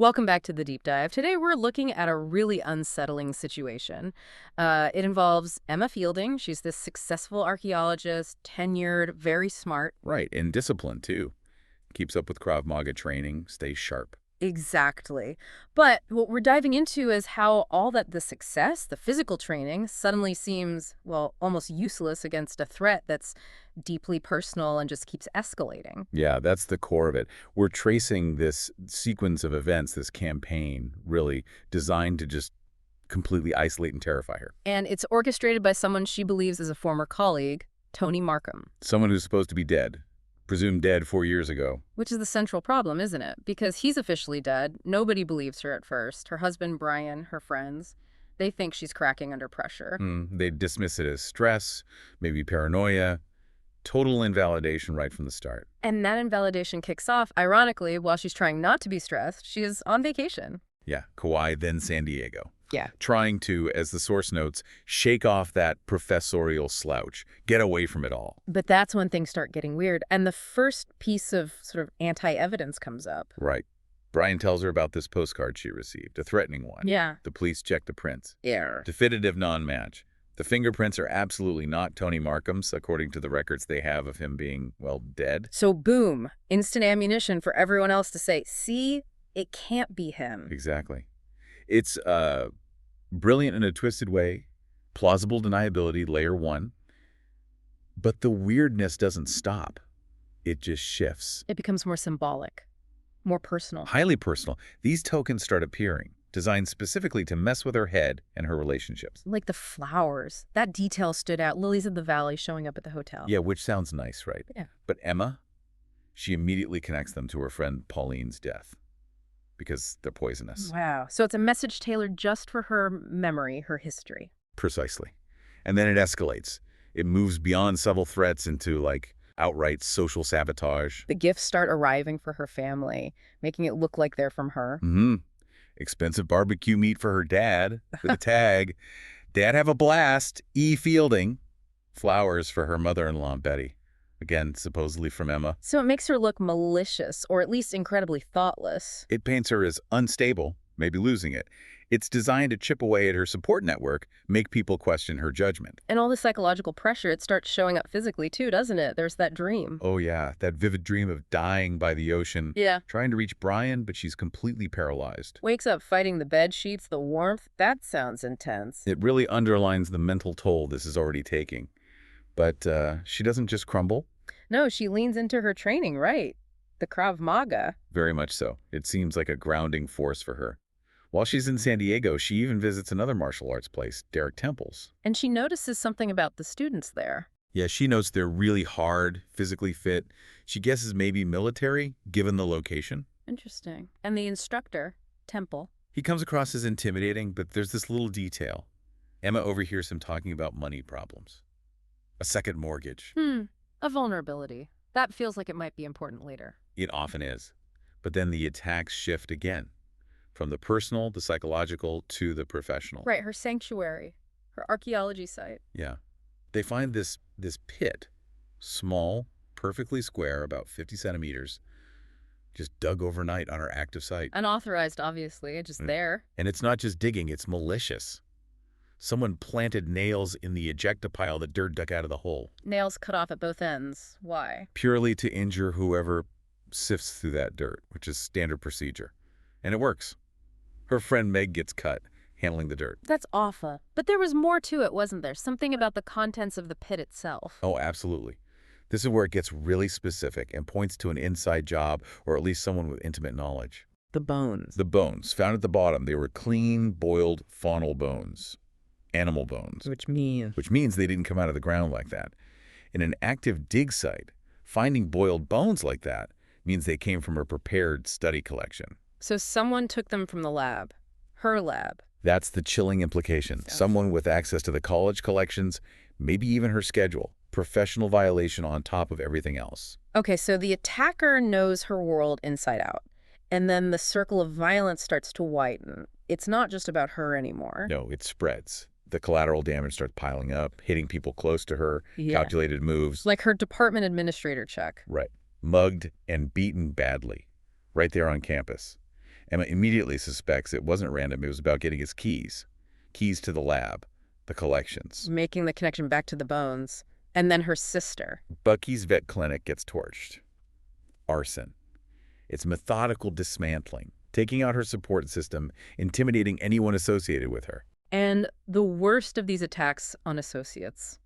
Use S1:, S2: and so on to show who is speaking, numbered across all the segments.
S1: Welcome back to the deep dive. Today we're looking at a really unsettling situation. It involves Emma Fielding. She's this successful archaeologist, tenured, very smart.
S2: Right, and discipline, too. Keeps up with Krav Maga training, stays sharp.
S1: Exactly. But what we're diving into is how all the success, the physical training, suddenly seems, well, almost useless against a threat that's deeply personal and just keeps escalating.
S2: Yeah, that's the core of it. We're tracing this sequence of events, this campaign, really, designed to just completely isolate and terrify her.
S1: And it's orchestrated by someone she believes is a former colleague, Tony Markham.
S2: Someone who's supposed to be dead, presumed dead 4 years ago.
S1: Which is the central problem, isn't it? Because he's officially dead. Nobody believes her at first. Her husband, Brian, her friends, they think she's cracking under pressure.
S2: They dismiss it as stress, maybe paranoia, total invalidation right from the start.
S1: And that invalidation kicks off, ironically, while she's trying not to be stressed. She is on vacation.
S2: Yeah, Kauai, then San Diego.
S1: Yeah.
S2: Trying to, as the source notes, shake off that professorial slouch, get away from it all.
S1: But that's when things start getting weird. And the first piece of sort of anti-evidence comes up.
S2: Right. Brian tells her about this postcard she received, a threatening one.
S1: Yeah.
S2: The police check the prints.
S1: Error.
S2: Definitive non-match. The fingerprints are absolutely not Tony Markham's, according to the records they have of him being, well, dead.
S1: So boom, instant ammunition for everyone else to say, see, it can't be him.
S2: Exactly. It's brilliant in a twisted way, plausible deniability, layer one. But the weirdness doesn't stop. It just shifts.
S1: It becomes more symbolic, more personal.
S2: Highly personal. These tokens start appearing, designed specifically to mess with her head and her relationships.
S1: Like the flowers. That detail stood out. Lilies of the valley showing up at the hotel.
S2: Yeah, which sounds nice, right?
S1: Yeah.
S2: But Emma, she immediately connects them to her friend Pauline's death because they're poisonous.
S1: Wow. So it's a message tailored just for her memory, her history.
S2: Precisely. And then it escalates. It moves beyond subtle threats into, like, outright social sabotage.
S1: The gifts start arriving for her family, making it look like they're from her.
S2: Expensive barbecue meat for her dad with a tag. Dad have a blast. E. Fielding. Flowers for her mother-in-law, Betty. Again, supposedly from Emma.
S1: So it makes her look malicious, or at least incredibly thoughtless.
S2: It paints her as unstable, maybe losing it. It's designed to chip away at her support network, make people question her judgment.
S1: And all the psychological pressure, it starts showing up physically too, doesn't it? There's that dream.
S2: Oh yeah, that vivid dream of dying by the ocean.
S1: Yeah.
S2: Trying to reach Brian, but she's completely paralyzed.
S1: Wakes up fighting the bed sheets, the warmth. That sounds intense.
S2: It really underlines the mental toll this is already taking. But she doesn't just crumble.
S1: No, she leans into her training, right? The Krav Maga.
S2: Very much so. It seems like a grounding force for her. While she's in San Diego, she even visits another martial arts place, Derek Temple's.
S1: And she notices something about the students there.
S2: Yeah, she notes they're really hard, physically fit. She guesses maybe military, given the location.
S1: Interesting. And the instructor, Temple.
S2: He comes across as intimidating, but there's this little detail. Emma overhears him talking about money problems. A second mortgage.
S1: A vulnerability. That feels like it might be important later.
S2: It often is. But then the attacks shift again. From the personal, the psychological, to the professional.
S1: Right, her sanctuary, her archaeology site.
S2: Yeah. They find this pit, small, perfectly square, about 50 centimeters, just dug overnight on her active site.
S1: Unauthorized, obviously, just there.
S2: And it's not just digging, it's malicious. Someone planted nails in the ejecta pile the dirt dug out of the hole.
S1: Nails cut off at both ends. Why?
S2: Purely to injure whoever sifts through that dirt, which is standard procedure. And it works. Her friend Meg gets cut, handling the dirt.
S1: That's awful. But there was more to it, wasn't there? Something about the contents of the pit itself.
S2: Oh, absolutely. This is where it gets really specific and points to an inside job, or at least someone with intimate knowledge.
S1: The bones.
S2: The bones, found at the bottom, they were clean, boiled faunal bones. Animal bones.
S1: Which means
S2: they didn't come out of the ground like that. In an active dig site, finding boiled bones like that means they came from a prepared study collection.
S1: So someone took them from the lab. Her lab.
S2: That's the chilling implication. Someone with access to the college collections, maybe even her schedule. Professional violation on top of everything else.
S1: Okay, so the attacker knows her world inside out. And then the circle of violence starts to widen. It's not just about her anymore.
S2: No, it spreads. The collateral damage starts piling up, hitting people close to her, calculated moves.
S1: Like her department administrator check.
S2: Right. Mugged and beaten badly. Right there on campus. Emma immediately suspects it wasn't random. It was about getting his keys. Keys to the lab, the collections.
S1: Making the connection back to the bones. And then her sister.
S2: Bucky's vet clinic gets torched. Arson. It's methodical dismantling, taking out her support system, intimidating anyone associated with her.
S1: And the worst of these attacks on associates.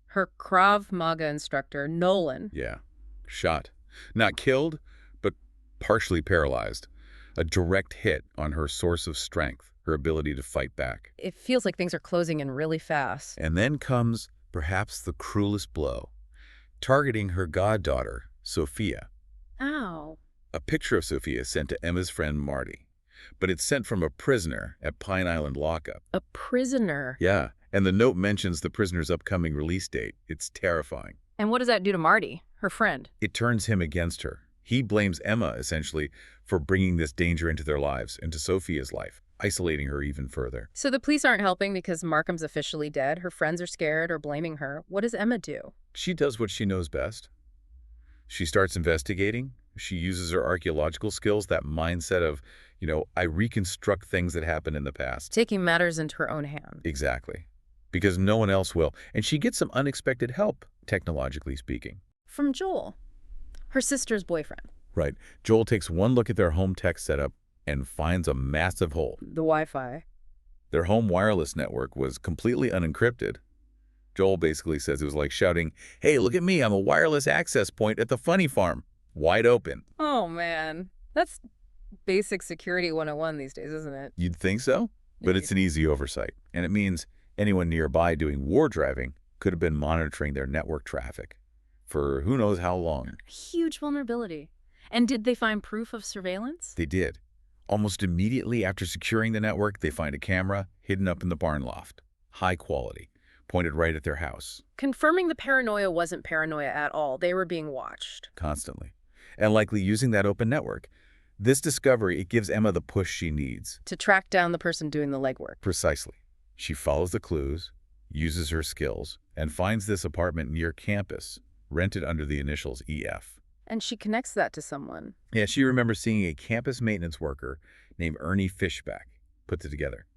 S1: Her Krav Maga instructor, Nolan.
S2: Yeah. Shot. Not killed, but partially paralyzed. A direct hit on her source of strength, her ability to fight back.
S1: It feels like things are closing in really fast.
S2: And then comes perhaps the cruelest blow, targeting her goddaughter, Sophia.
S1: Ow.
S2: A picture of Sophia is sent to Emma's friend Marty, but it's sent from a prisoner at Pine Island lockup.
S1: A prisoner?
S2: Yeah, and the note mentions the prisoner's upcoming release date. It's terrifying.
S1: And what does that do to Marty, her friend?
S2: It turns him against her. He blames Emma, essentially, for bringing this danger into their lives, into Sophia's life, isolating her even further.
S1: So the police aren't helping because Markham's officially dead. Her friends are scared or blaming her. What does Emma do?
S2: She does what she knows best. She starts investigating. She uses her archaeological skills, that mindset of, I reconstruct things that happened in the past.
S1: Taking matters into her own hands.
S2: Exactly. Because no one else will. And she gets some unexpected help, technologically speaking.
S1: From Joel, her sister's boyfriend.
S2: Right. Joel takes one look at their home tech setup and finds a massive hole.
S1: The Wi-Fi.
S2: Their home wireless network was completely unencrypted. Joel basically says it was like shouting, "Hey, look at me, I'm a wireless access point at the funny farm. Wide open."
S1: Oh, man. That's basic security 101 these days, isn't it?
S2: You'd think so, but it's an easy oversight. And it means anyone nearby doing war driving could have been monitoring their network traffic for who knows how long.
S1: Huge vulnerability. And did they find proof of surveillance?
S2: They did. Almost immediately after securing the network, they find a camera hidden up in the barn loft. High quality, pointed right at their house.
S1: Confirming the paranoia wasn't paranoia at all. They were being watched.
S2: Constantly. And likely using that open network. This discovery, it gives Emma the push she needs.
S1: To track down the person doing the legwork.
S2: Precisely. She follows the clues, uses her skills, and finds this apartment near campus, rented under the initials EF.
S1: And she connects that to someone.
S2: Yeah, she remembers seeing a campus maintenance worker named Ernie Fishback. Put it together.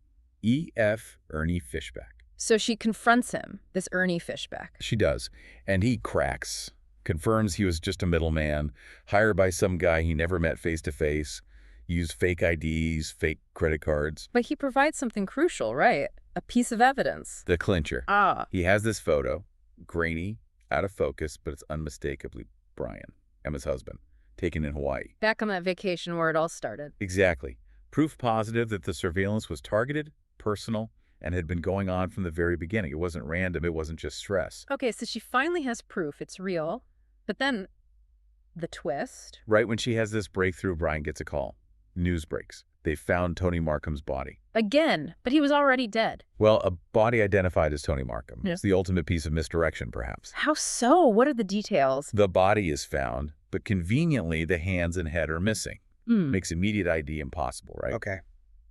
S2: EF Ernie Fishback.
S1: So she confronts him, this Ernie Fishback.
S2: She does. And he cracks. Confirms he was just a middleman, hired by some guy he never met face-to-face, used fake IDs, fake credit cards.
S1: But he provides something crucial, right? A piece of evidence.
S2: The clincher. He has this photo, grainy, out of focus, but it's unmistakably Brian, Emma's husband, taken in Hawaii.
S1: Back on that vacation where it all started.
S2: Exactly. Proof positive that the surveillance was targeted, personal, and had been going on from the very beginning. It wasn't random. It wasn't just stress.
S1: Okay, so she finally has proof. It's real. But then the twist.
S2: Right when she has this breakthrough, Brian gets a call. News breaks. They found Tony Markham's body.
S1: Again, but he was already dead.
S2: Well, a body identified as Tony Markham.
S1: Yeah.
S2: It's the ultimate piece of misdirection, perhaps.
S1: How so? What are the details?
S2: The body is found, but conveniently the hands and head are missing. Makes immediate ID impossible, right?
S3: Okay.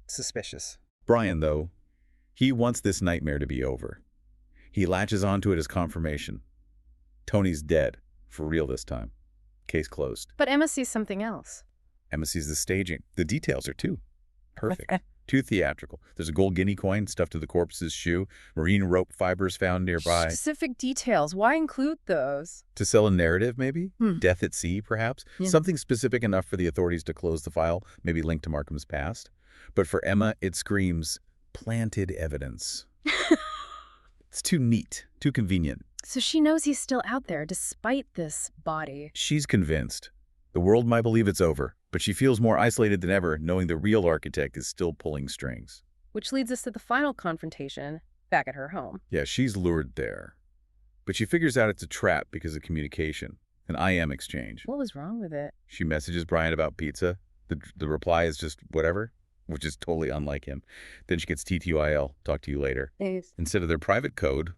S3: Suspicious.
S2: Brian, though, he wants this nightmare to be over. He latches onto it as confirmation. Tony's dead. For real this time. Case closed.
S1: But Emma sees something else.
S2: Emma sees the staging. The details are too perfect. Too theatrical. There's a gold guinea coin stuffed to the corpse's shoe, marine rope fibers found nearby.
S1: Specific details. Why include those?
S2: To sell a narrative, maybe? Death at sea, perhaps?
S1: Yeah.
S2: Something specific enough for the authorities to close the file, maybe linked to Markham's past. But for Emma, it screams planted evidence. It's too neat, too convenient.
S1: So she knows he's still out there despite this body.
S2: She's convinced. The world might believe it's over, but she feels more isolated than ever, knowing the real architect is still pulling strings.
S1: Which leads us to the final confrontation back at her home.
S2: Yeah, she's lured there. But she figures out it's a trap because of communication, an IM exchange.
S1: What was wrong with it?
S2: She messages Brian about pizza. The reply is just whatever, which is totally unlike him. Then she gets TTYL, talk to you later.
S1: Thanks.
S2: Instead of their private code,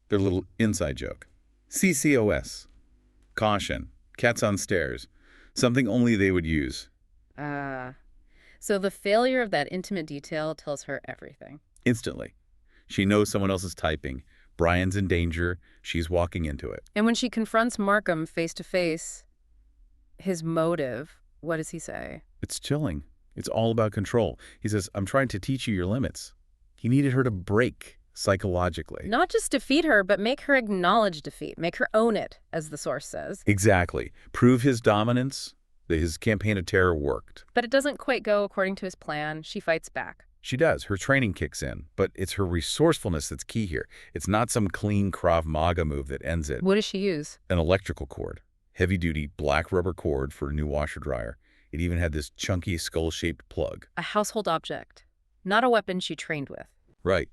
S2: their little inside joke. CCOS. Caution. Cats on stairs. Something only they would use.
S1: So the failure of that intimate detail tells her everything.
S2: Instantly. She knows someone else is typing. Brian's in danger. She's walking into it.
S1: And when she confronts Markham face to face, his motive, what does he say?
S2: It's chilling. It's all about control. He says, I'm trying to teach you your limits. He needed her to break psychologically.
S1: Not just defeat her, but make her acknowledge defeat, make her own it, as the source says.
S2: Exactly. Prove his dominance, that his campaign of terror worked.
S1: But it doesn't quite go according to his plan. She fights back.
S2: She does. Her training kicks in, but it's her resourcefulness that's key here. It's not some clean Krav Maga move that ends it.
S1: What does she use?
S2: An electrical cord. Heavy-duty black rubber cord for a new washer-dryer. It even had this chunky skull-shaped plug.
S1: A household object, not a weapon she trained with.
S2: Right.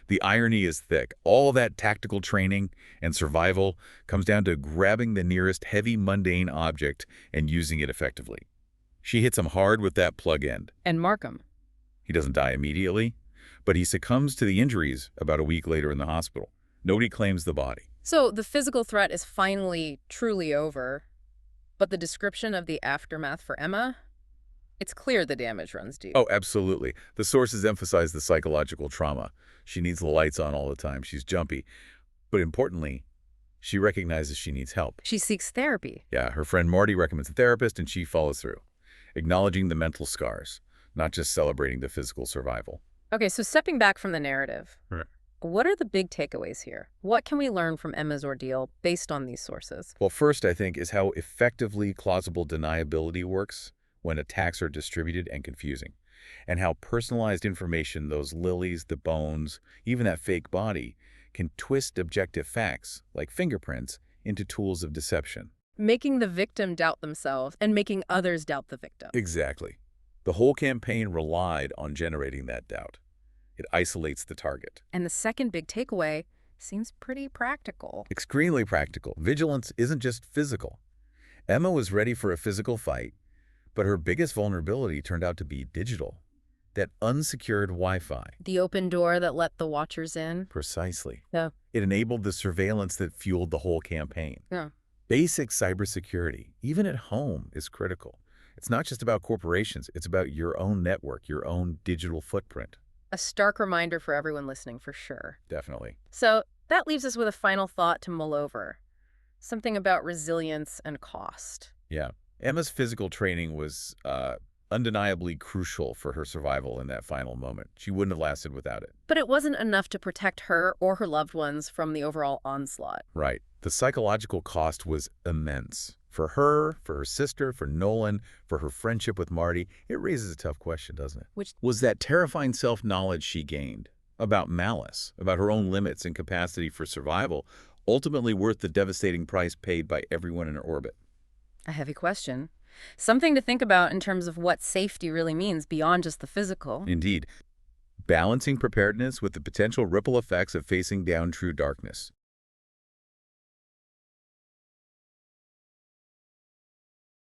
S2: The irony is thick. All that tactical training and survival comes down to grabbing the nearest heavy, mundane object and using it effectively. She hits him hard with that plug end.
S1: And Markham.
S2: He doesn't die immediately, but he succumbs to the injuries about a week later in the hospital. Nobody claims the body.
S1: So the physical threat is finally, truly over. But the description of the aftermath for Emma, it's clear the damage runs deep.
S2: Oh, absolutely. The sources emphasize the psychological trauma. She needs the lights on all the time. She's jumpy. But importantly, she recognizes she needs help.
S1: She seeks therapy.
S2: Yeah, her friend Marty recommends a therapist, and she follows through, acknowledging the mental scars, not just celebrating the physical survival.
S1: Okay, so stepping back from the narrative,
S2: Right.
S1: What are the big takeaways here? What can we learn from Emma's ordeal based on these sources?
S2: Well, first, I think, is how effectively plausible deniability works when attacks are distributed and confusing, and how personalized information, those lilies, the bones, even that fake body, can twist objective facts, like fingerprints, into tools of deception.
S1: Making the victim doubt themselves and making others doubt the victim.
S2: Exactly. The whole campaign relied on generating that doubt. It isolates the target.
S1: And the second big takeaway seems pretty practical.
S2: Extremely practical. Vigilance isn't just physical. Emma was ready for a physical fight, but her biggest vulnerability turned out to be digital. That unsecured Wi-Fi.
S1: The open door that let the watchers in.
S2: Precisely.
S1: Yeah.
S2: It enabled the surveillance that fueled the whole campaign.
S1: Yeah.
S2: Basic cybersecurity, even at home, is critical. It's not just about corporations. It's about your own network, your own digital footprint.
S1: A stark reminder for everyone listening, for sure.
S2: Definitely.
S1: So that leaves us with a final thought to mull over. Something about resilience and cost.
S2: Yeah. Emma's physical training was undeniably crucial for her survival in that final moment. She wouldn't have lasted without it.
S1: But it wasn't enough to protect her or her loved ones from the overall onslaught.
S2: Right. The psychological cost was immense. For her, for her sister, for Nolan, for her friendship with Marty. It raises a tough question, doesn't it?
S1: Which
S2: Was that terrifying self-knowledge she gained about malice, about her own limits and capacity for survival, ultimately worth the devastating price paid by everyone in her orbit?
S1: a heavy question. Something to think about in terms of what safety really means beyond just the physical.
S2: Indeed. Balancing preparedness with the potential ripple effects of facing down true darkness.